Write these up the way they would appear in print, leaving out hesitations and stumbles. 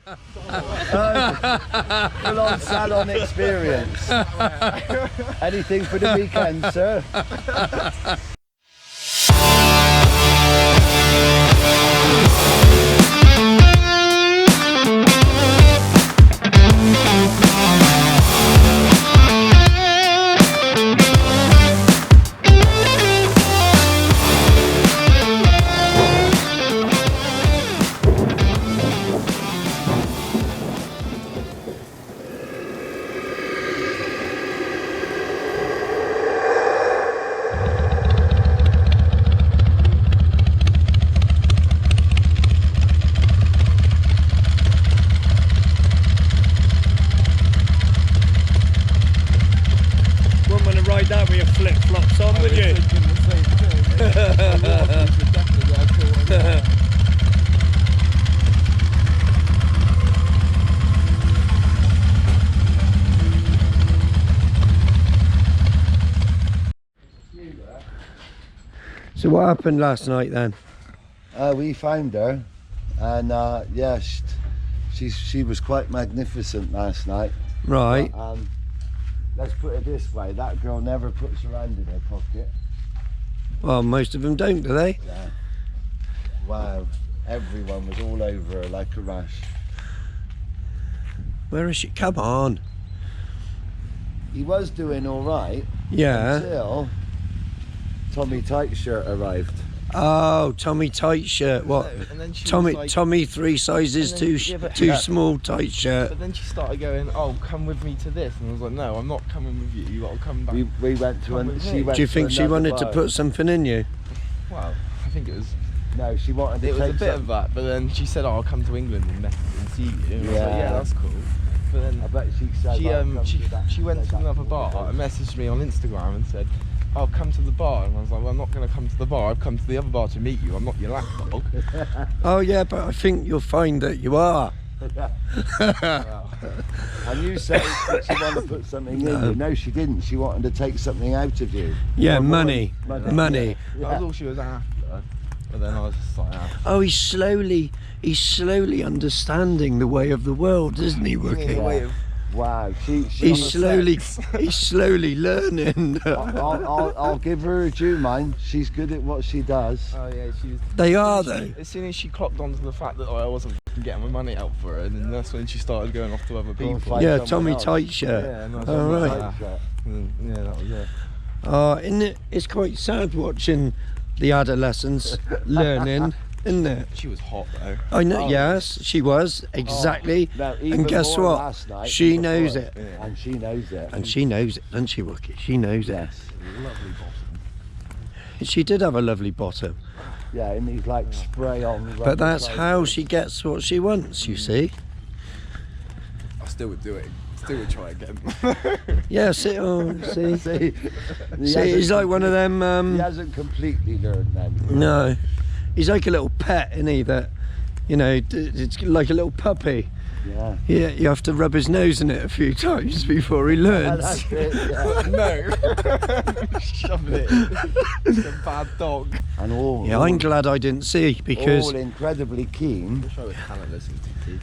Full on salon experience. Anything for the weekend, sir? That with your flip flops on, would you? So what happened last night then? We found her, and yeah, she was quite magnificent last night. Right. But, let's put it this way, that girl never puts her hand in her pocket. Well, most of them don't, do they? Yeah. Wow, everyone was all over her like a rash. Where is she? Come on. He was doing all right. Yeah. Until Tommy Tight Shirt arrived. Oh, Tommy Tight Shirt. What? And then she Tommy, was like, Tommy 3 sizes too small tight shirt. But then she started going, oh, come with me to this. And I was like, no, I'm not coming with you. You got to come back. We went to an, she went Do you think to she wanted to bar. put something in you? Well, I think it was. No, she wanted to It was take a bit some, of that, but then she said, oh, I'll come to England and see you. And I was like, Yeah. yeah, that's cool. But then I bet she said, she went to another bar and messaged me on Instagram and said, I'll come to the bar. And I was like, well, I'm not going to come to the bar. I've come to the other bar to meet you. I'm not your lapdog. Oh yeah, but I think you'll find that you are. And you said that she wanted to put something in you. No, she didn't. She wanted to take something out of you. Yeah, Or money. Yeah. That was all she was after. But then I was just like, Oh, he's slowly understanding the way of the world, isn't he, Wookiee? Wow, He's slowly learning. I'll give her a due, man. She's good at what she does. oh yeah, she was. They are though. As soon as she clocked onto the fact that I wasn't getting my money out for her, and then that's when she started going off to other people. find Yeah, someone Tommy else. Tight Shirt. Yeah, and I was All like, right. yeah, that was it. Isn't it? It's quite sad watching the adolescents learning, isn't it? She was hot though. I know. Oh. Yes, she was exactly. No, even And guess more what? last night She than knows before. it. Yeah. And she knows it. And she knows it, doesn't she, Wookiee? She knows Yes. Lovely bottom. it. She did have a lovely bottom, Yeah, and he's like spray on. but that's how she gets what she wants. You see? I still would do it. Still would try again. Yeah. See. Oh, see. See, See, he's like one of them. He hasn't completely learned then. No, he's like a little pet, isn't he? That, you know, it's like a little puppy. Yeah. Yeah, you have to rub his nose in it a few times before he learns. That's it, yeah. No. Shove it in. It's a bad dog. And all. Yeah, I'm glad I didn't see because all incredibly keen. I wish I was talentless and TT.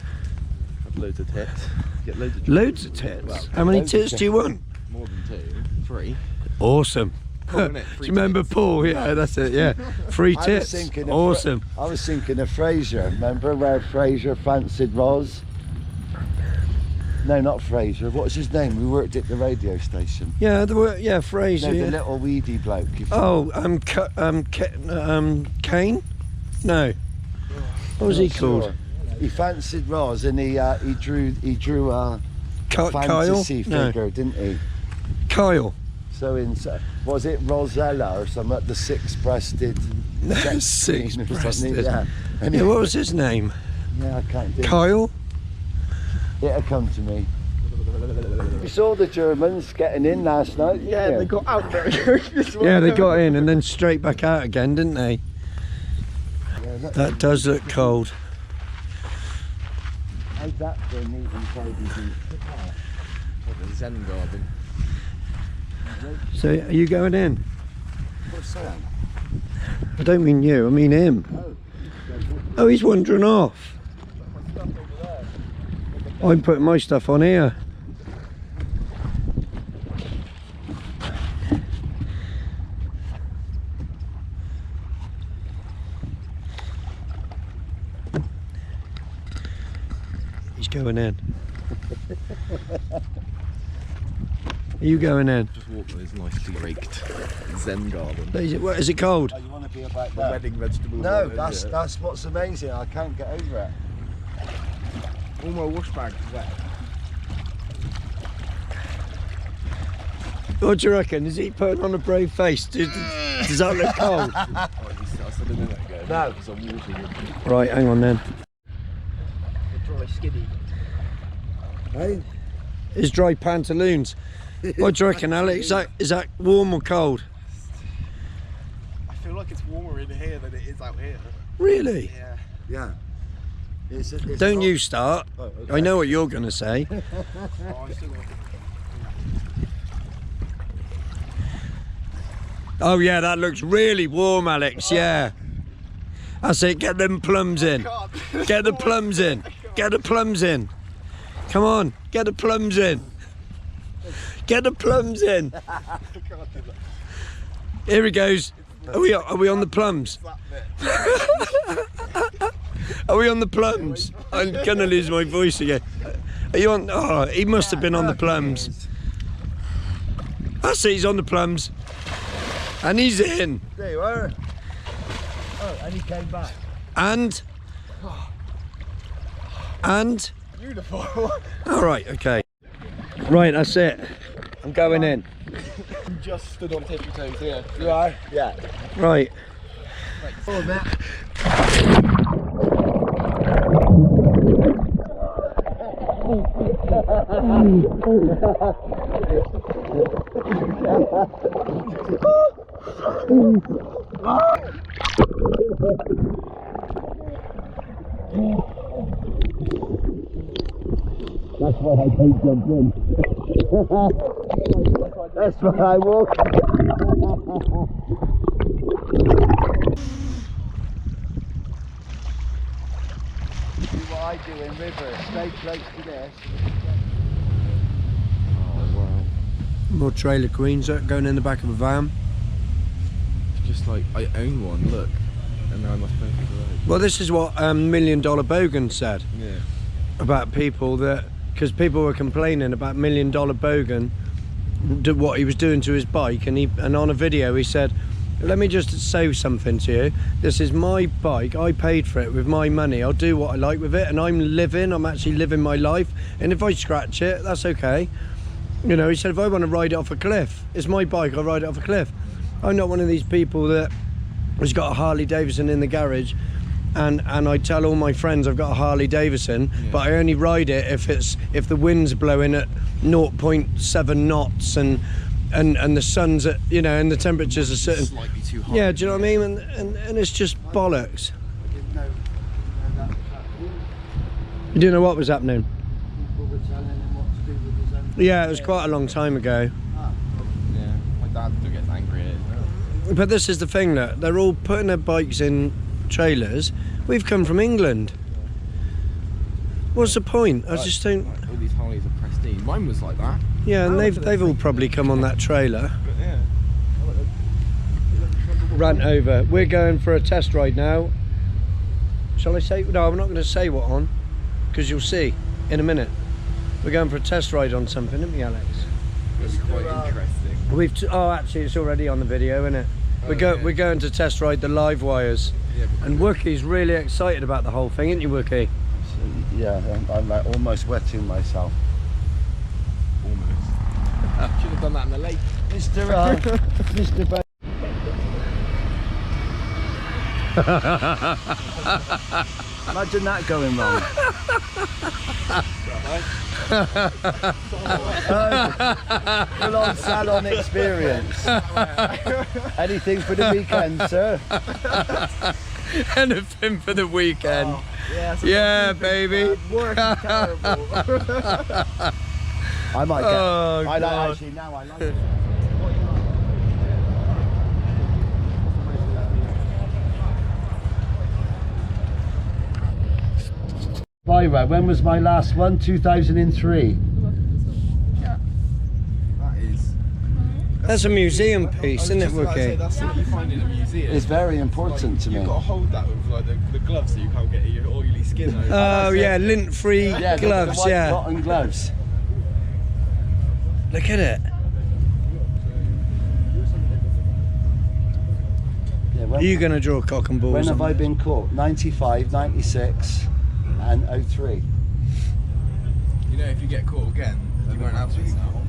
Have loads of tits. Get loads of loads of tits. Well, How many loads of tits do you want? more than 2, 3. Awesome. Cool, innit? Do 3 you remember tits. Paul? Yeah, that's it. Yeah, 3 I was tits. thinking of Awesome. I was thinking of Fraser. Remember where Fraser fancied Roz? No, not Fraser. What's his name? We worked at the radio station. Yeah, there were. Yeah, Fraser. No, the yeah. little weedy bloke. Oh, Kane? No. What was he called? He fancied Roz, and he drew a Kyle? fantasy No. figure, didn't he? Kyle. So was it Rosella or something? The six-breasted. sex queen or something, Six-breasted. Yeah. And Yeah, what was his name? yeah, I can't do it. Kyle? It'll come to me. You saw the Germans getting in last night. Yeah, didn't they you? got out very quick as well. Yeah, they got in and then straight back out again, didn't they? Yeah, That does look cold. how's that for a neat and tidy beat? The Zen garden. So, are you going in? What's that? I don't mean you, I mean him. Oh, Oh, he's wandering off. I'm putting my stuff on here. He's going in. Are you going in? Just walk with his nicely raked Zen garden. What, is it cold? Oh, you want to be about The that? wedding vegetable. No, garden, that's yeah. that's what's amazing. I can't get over it. All my wash bags wet. What do you reckon? Is he putting on a brave face? Does that look cold? Oh, I said a minute ago. No. Because I'm walking with him. Right, hang on then. Dry skinny. Hey? His dry pantaloons. What do you reckon, Alex? Is that warm or cold? I feel like it's warmer in here than it is out here. Really? Yeah. Yeah. It's Don't not- you start. Oh, okay. I know what you're going to say. Oh, I still got Oh yeah, that looks really warm, Alex, yeah. That's it, get them plums in. Get the plums in. Get the plums in. Come on, get the plums in. Get the plums in. Here he goes. Are we on the plums? Are we on the plums? I'm gonna lose my voice again. Are you on? Oh, he must have been on the plums. That's it, he's on the plums. And he's in. There you are. Oh, and he came back. And beautiful. all right, okay. Right, that's it. I'm going in. You just stood on tippy toes here. You are? Yeah. Right. Oh, Matt. That's why I don't jump in. That's why I walk. Do what I do in river. Stay close to this. Oh wow. More trailer queens going in the back of a van. It's just like I own one. Look, and now I must pay for the road. Well, this is what $1 Million Bogan said Yeah. about people that, because people were complaining about $1 Million Bogan, what he was doing to his bike, and on a video he said, let me just say something to you. This is my bike. I paid for it with my money. I'll do what I like with it, and I'm actually living my life. And if I scratch it, that's okay. You know, he said, if I want to ride it off a cliff, it's my bike. I'll ride it off a cliff. I'm not one of these people that has got a Harley Davidson in the garage, and I tell all my friends I've got a Harley Davidson, but I only ride it if the wind's blowing at 0.7 knots and the sun's at, you know, and the temperatures are certain. Slightly too hot. Yeah, do you know what I mean? And it's just bollocks. I didn't know that was happening. You didn't know what was happening? People were telling him what to do with his own. Yeah, it was quite a long time ago. Yeah. My dad still gets angry at it. But this is the thing, look, they're all putting their bikes in trailers. We've come from England. What's the point? I just don't. Like, all these Harleys are pristine. Mine was like that. Yeah, and they've all probably come on that trailer. But yeah. Rant over. We're going for a test ride now. Shall I say? No, I'm not going to say what on, because you'll see in a minute. We're going for a test ride on something, aren't we, Alex? It's quite interesting. Oh, actually, it's already on the video, isn't it? Yeah. We're going to test ride the Livewires. Yeah, And Wookiee's really excited about the whole thing, isn't you, Wookiee? Yeah, I'm like almost wetting myself. almost. Should have done that in the lake. Mr. Mr. Imagine that going wrong. Full on salon experience. Anything for the weekend, sir? Anything for the weekend. Oh, yeah, Yeah, baby. Working terrible. I might get. Oh, I like God. actually now. I like it. Livewire, when was my last one? 2003. That is. That's a museum piece, isn't it, Wookiee? That's what you find in a museum. It's very important to me. You've got to hold that with like the gloves so you can't get your oily skin over. Oh yeah, lint-free Yeah, gloves. the white Yeah. cotton gloves. Look at it. Yeah, when, Are you going to draw cock and balls? when have on I this? been caught? 95, 96 and 03. You know, if you get caught again, you won't have this now.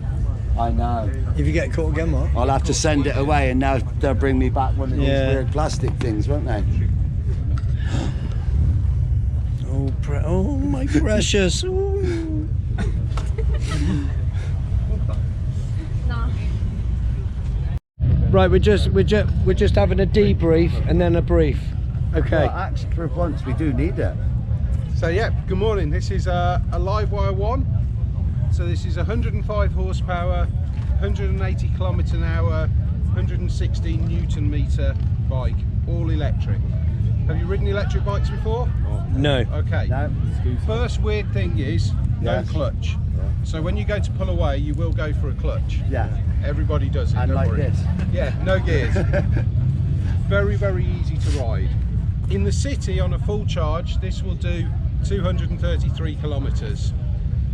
I know. If you get caught again, what? I'll have to send it away and now they'll bring me back one of these Yeah. weird plastic things, won't they? Oh my precious. Ooh. Right, we're just having a debrief and then a brief. Okay. Well, actually, for once, we do need it. So yeah, good morning. This is a Livewire 1. So this is 105 horsepower, 180 kilometre an hour, 116 Newton metre bike, all electric. Have you ridden electric bikes before? No. Okay. No? First weird thing is no Yes. clutch. So when you go to pull away, you will go for a clutch. Yeah. Everybody does it. And don't like worry. this. Yeah, no gears. Very, very easy to ride. In the city on a full charge, this will do 233 kilometres.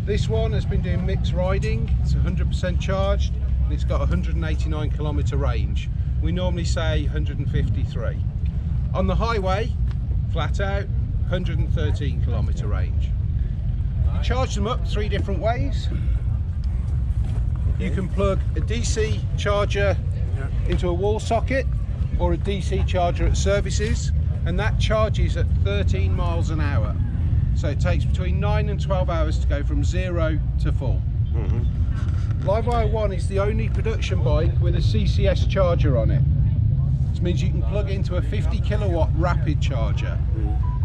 This one has been doing mixed riding. It's 100% charged and it's got 189 kilometre range. We normally say 153. On the highway, flat out, 113 kilometre range. You charge them up 3 different ways. You can plug a DC charger into a wall socket or a DC charger at services, and that charges at 13 miles an hour. So it takes between 9 and 12 hours to go from 0 to full. Livewire 1 is the only production bike with a CCS charger on it. This means you can plug into a 50 kilowatt rapid charger.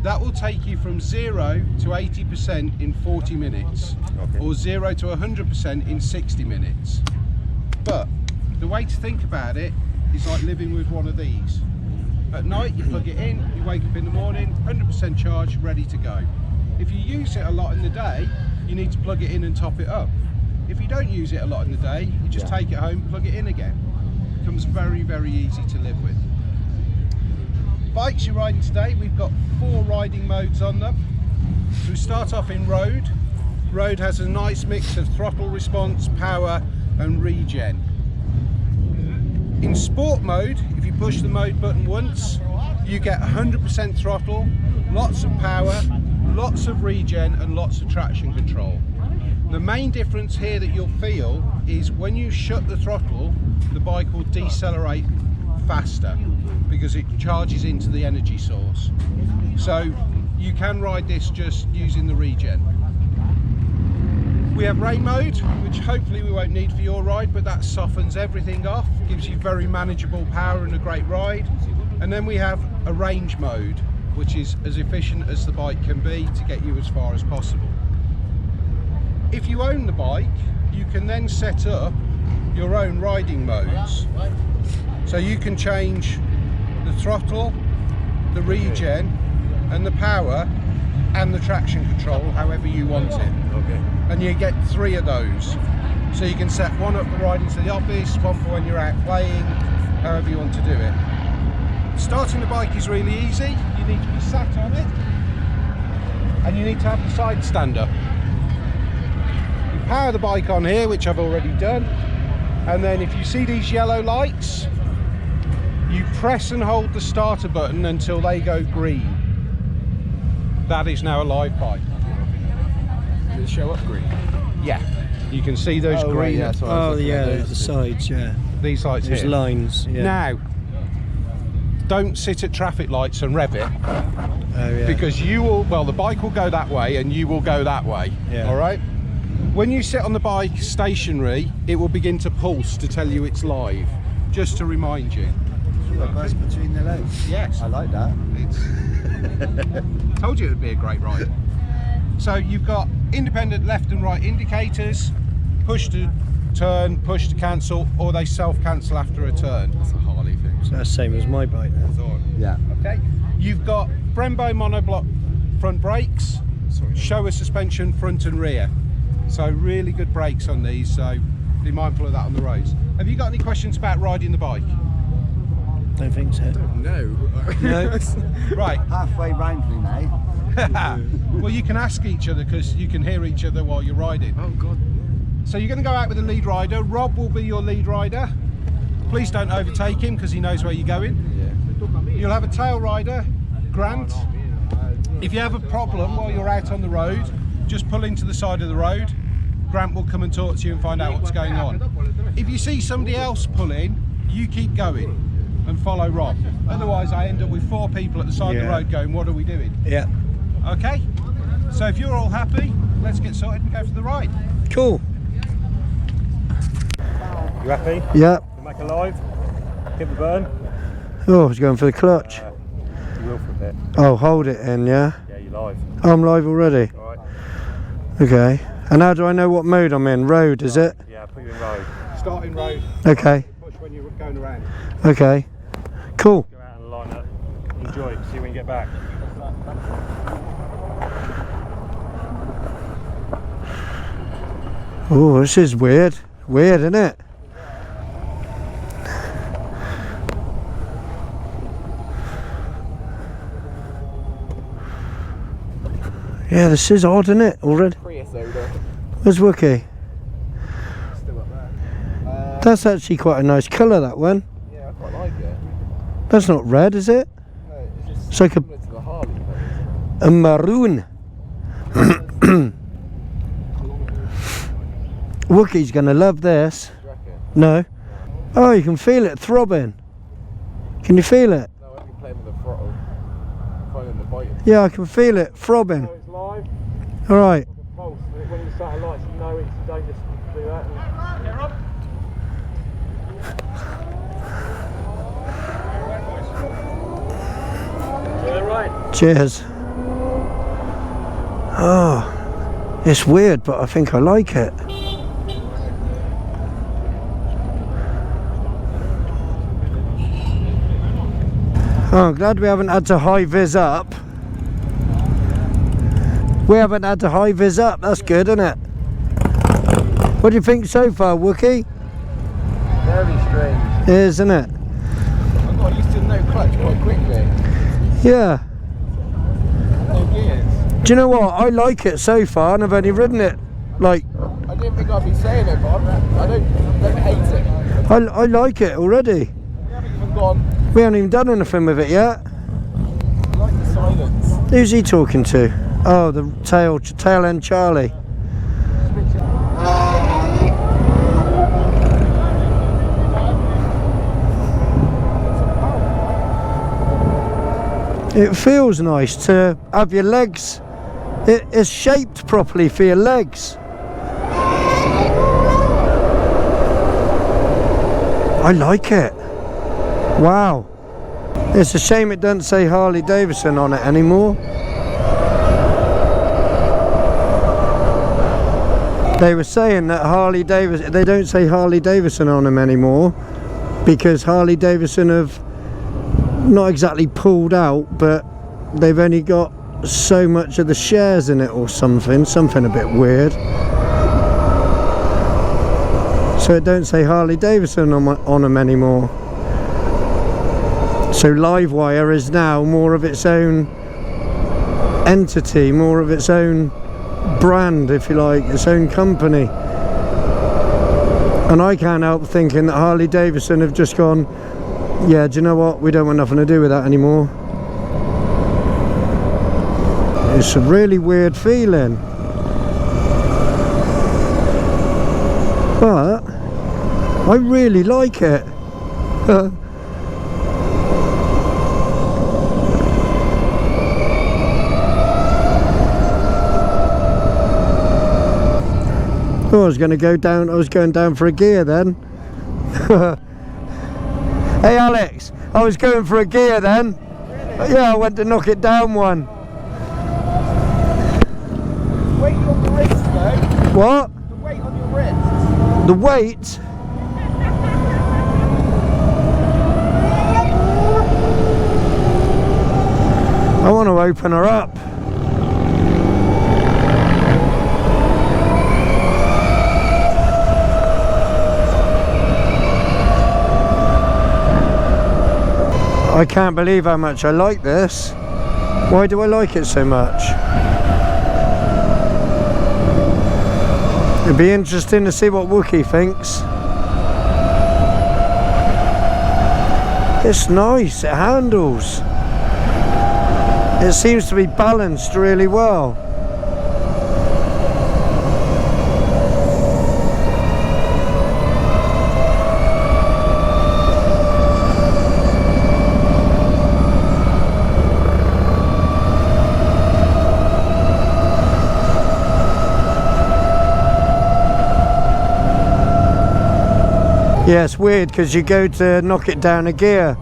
That will take you from 0 to 80% in 40 minutes, or 0 to 100% in 60 minutes. But the way to think about it is like living with one of these. At night you plug it in, you wake up in the morning, 100% charge, ready to go. If you use it a lot in the day, you need to plug it in and top it up. If you don't use it a lot in the day, you just take it home, plug it in again. It becomes very, very easy to live with. Bikes you're riding today, we've got 4 riding modes on them. So we start off in road. Road has a nice mix of throttle response, power and regen. In sport mode, if you push the mode button once, you get 100% throttle, lots of power, lots of regen and lots of traction control. The main difference here that you'll feel is when you shut the throttle, the bike will decelerate faster because it charges into the energy source. So you can ride this just using the regen. We have rain mode, which hopefully we won't need for your ride, but that softens everything off, gives you very manageable power and a great ride. And then we have a range mode, which is as efficient as the bike can be to get you as far as possible. If you own the bike, you can then set up your own riding modes. So you can change the throttle, the regen, and the power, and the traction control however you want it. Okay. And you get 3 of those. So you can set one up for riding to the office, one for when you're out playing, however you want to do it. Starting the bike is really easy. You need to be sat on it, and you need to have the side stand up. You power the bike on here, which I've already done, and then if you see these yellow lights, you press and hold the starter button until they go green. That is now a live bike. Did it show up green? Yeah, you can see those green. Right, yeah, that's what I was Oh looking at, yeah, those the two. sides, yeah. These lights There's here. lines, yeah. Now, don't sit at traffic lights and rev it, Oh yeah. because you will, well, the bike will go that way and you will go that way. Yeah. All right. When you sit on the bike stationary, it will begin to pulse to tell you it's live, just to remind you. That's between the legs. Yes. I like that. It's told you it would be a great ride. So you've got independent left and right indicators, push to turn, push to cancel, or they self-cancel after a turn. That's a Harley thing. So that's the same as my bike then. Yeah. Okay. You've got Brembo monoblock front brakes, shower suspension front and rear. So really good brakes on these, so be mindful of that on the roads. Have you got any questions about riding the bike? Don't think so. No. No. Right. Halfway round me, mate. Well, you can ask each other because you can hear each other while you're riding. Oh God. So you're going to go out with a lead rider. Rob will be your lead rider. Please don't overtake him because he knows where you're going. Yeah. You'll have a tail rider, Grant. If you have a problem while you're out on the road, just pull into the side of the road. Grant will come and talk to you and find out what's going on. If you see somebody else pulling, you keep going and follow Rob. Otherwise, I end up with 4 people at the side of the road going, what are we doing? Yeah. Okay? So if you're all happy, let's get sorted and go for the ride. Cool. You happy? Yeah. We'll make a live. Hit the burn. Oh, I was going for the clutch. You will for a bit. Oh, hold it in, yeah? Yeah, you're live. Oh, I'm live already. Alright. Okay. And how do I know what mode I'm in? Road, is it? Yeah, put you in road. Starting road, Okay. push when you're going around. Okay. Cool. Go out and line up. Enjoy it. See when you get back. Oh, this is weird. Weird, isn't it? Yeah, this is odd, isn't it? Already. Prius odor. Where's Wookiee? Still up there. That's actually quite a nice colour, that one. Yeah, I quite like it. That's not red, is it? No, it's just It's like a, similar to the Harley colours. a maroon. Wookiee's gonna love this. Do you reckon? No. Oh, you can feel it throbbing. Can you feel it? No, I've been playing with the throttle. Finding the bite. Yeah, I can feel it throbbing. It's live. All right. Pulse. When you start lights, you know it's don't just do that. Yeah, right. Cheers. Oh, it's weird, but I think I like it. Oh, I'm glad we haven't had to high vis up. We haven't had to high vis up. That's good, isn't it? What do you think so far, Wookiee? Very strange. It is, isn't it? I got used to no clutch quite quickly. Yeah. No gears. Do you know what? I like it so far, and I've only ridden it like. I didn't think I'd be saying it, but I don't hate it. I like it already. We haven't even gone. We haven't even done anything with it yet. I like the silence. Who's he talking to? Oh, the tail end Charlie. It feels nice to have your legs. It is shaped properly for your legs. I like it. Wow. It's a shame it doesn't say Harley Davidson on it anymore. They were saying that Harley Davidson, they don't say Harley Davidson on them anymore because Harley Davidson have not exactly pulled out, but they've only got so much of the shares in it or something a bit weird. So it don't say Harley Davidson on them anymore. So Livewire is now more of its own entity, more of its own brand, if you like, its own company. And I can't help thinking that Harley Davidson have just gone, yeah, do you know what, we don't want nothing to do with that anymore. It's a really weird feeling, but I really like it. Oh, I was going down for a gear then. Hey Alex, I was going for a gear then. Really? Yeah, I went to knock it down one. Weight on the wrist though. What? The weight on your wrist. The weight? I want to open her up. I can't believe how much I like this. Why do I like it so much? It'd be interesting to see what Wookiee thinks. It's nice, it handles. It seems to be balanced really well. Yeah, it's weird because you go to knock it down a gear.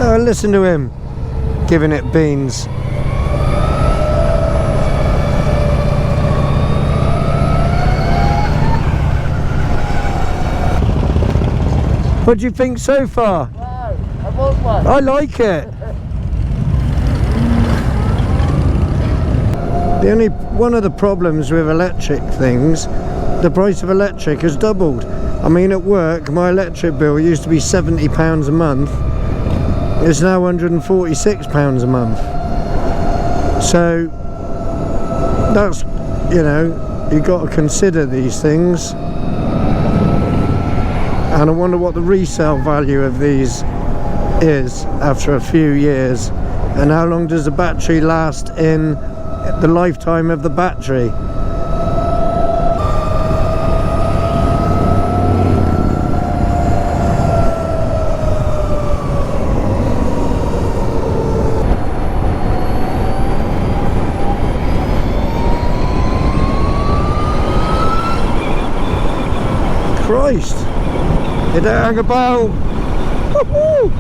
Oh, listen to him giving it beans. What do you think so far? Wow, I want one. I like it. The only one of the problems with electric things, the price of electric has doubled. I mean, at work my electric bill used to be £70 a month. It's now £146 a month. So that's, you know, you've got to consider these things. And I wonder what the resale value of these is after a few years, and how long does the battery last in the lifetime of the battery. Christ, it don't hang about. Woo-hoo.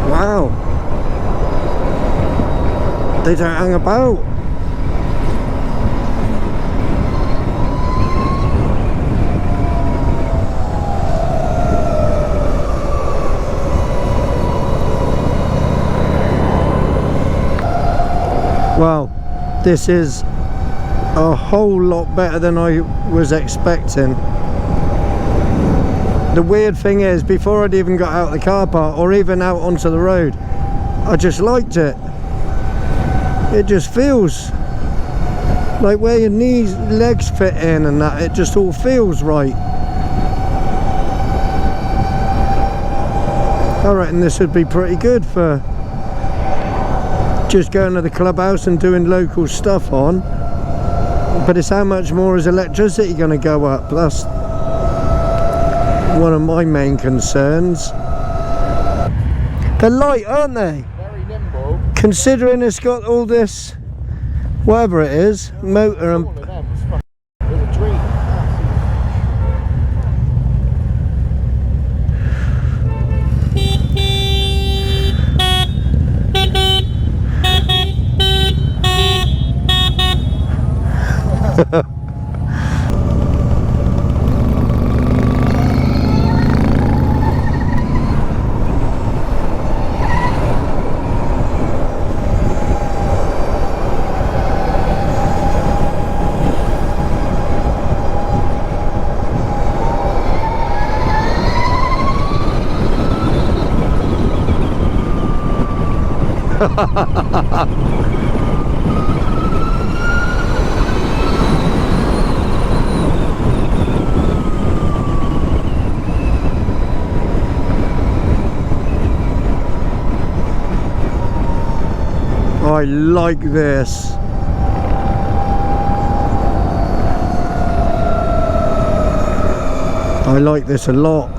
Wow, they don't hang about. Well, this is a whole lot better than I was expecting. The weird thing is, before I'd even got out of the car park or even out onto the road, I just liked it. It just feels like where your knees, legs fit in and that, it just all feels right. I reckon this would be pretty good for just going to the clubhouse and doing local stuff on. But it's how much more is electricity going to go up? That's one of my main concerns. They're light, aren't they? Very nimble. Considering it's got all this, whatever it is, motor and... All of them was fucking, it was a dream. I like this. I like this a lot.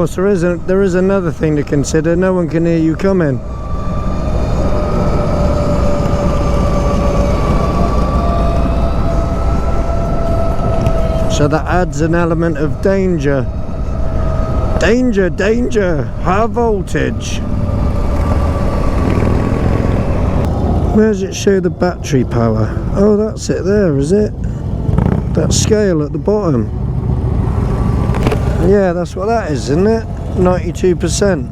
course, there is another thing to consider. No one can hear you coming. So that adds an element of danger. Danger, danger, high voltage. Where does it show the battery power? Oh, that's it there, is it? That scale at the bottom. Yeah, that's what that is, isn't it? 92%.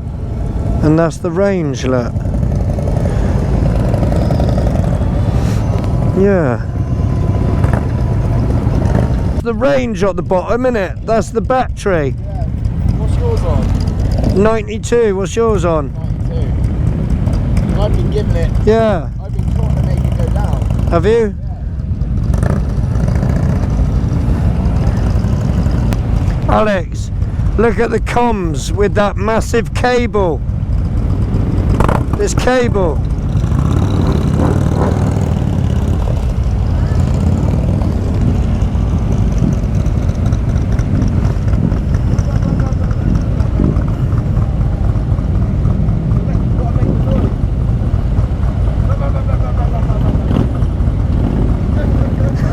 And that's the range, look. Yeah. The range at the bottom, innit? That's the battery. Yeah. What's yours on? 92. What's yours on? 92. I've been giving it. Yeah. I've been trying to make it go down. Have you? Yeah. Alex, look at the comms with that massive cable. This cable.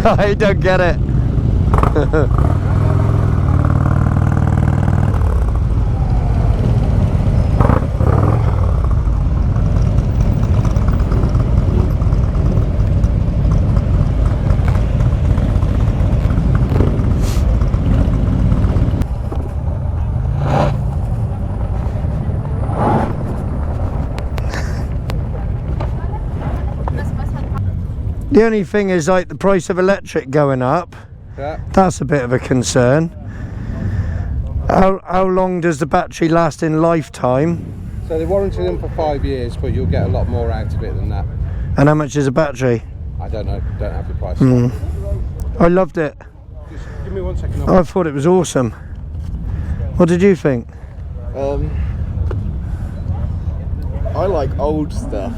I don't get it. The only thing is, like, the price of electric going up. Yeah. That's a bit of a concern. How long does the battery last in lifetime? So they warranty them for 5 years, but you'll get a lot more out of it than that. And how much is a battery? I don't know, don't have the price. I loved it. Just give me 1 second. I thought it was awesome. What did you think? I like old stuff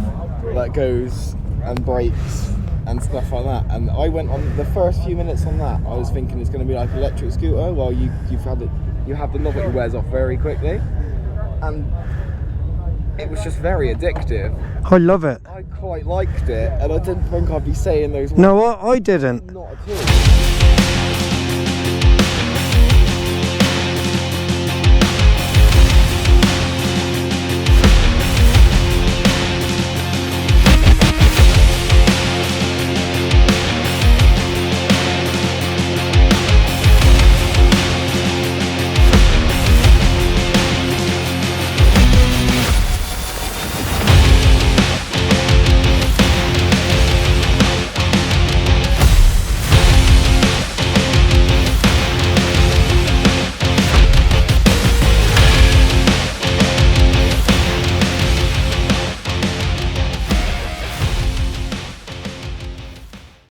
that goes and breaks and stuff like that, and I went on the first few minutes on that. I was thinking it's going to be like an electric scooter. Well, you have the novelty wears off very quickly, and it was just very addictive. I love it. I quite liked it, and I didn't think I'd be saying those words. No, I didn't. Not at all.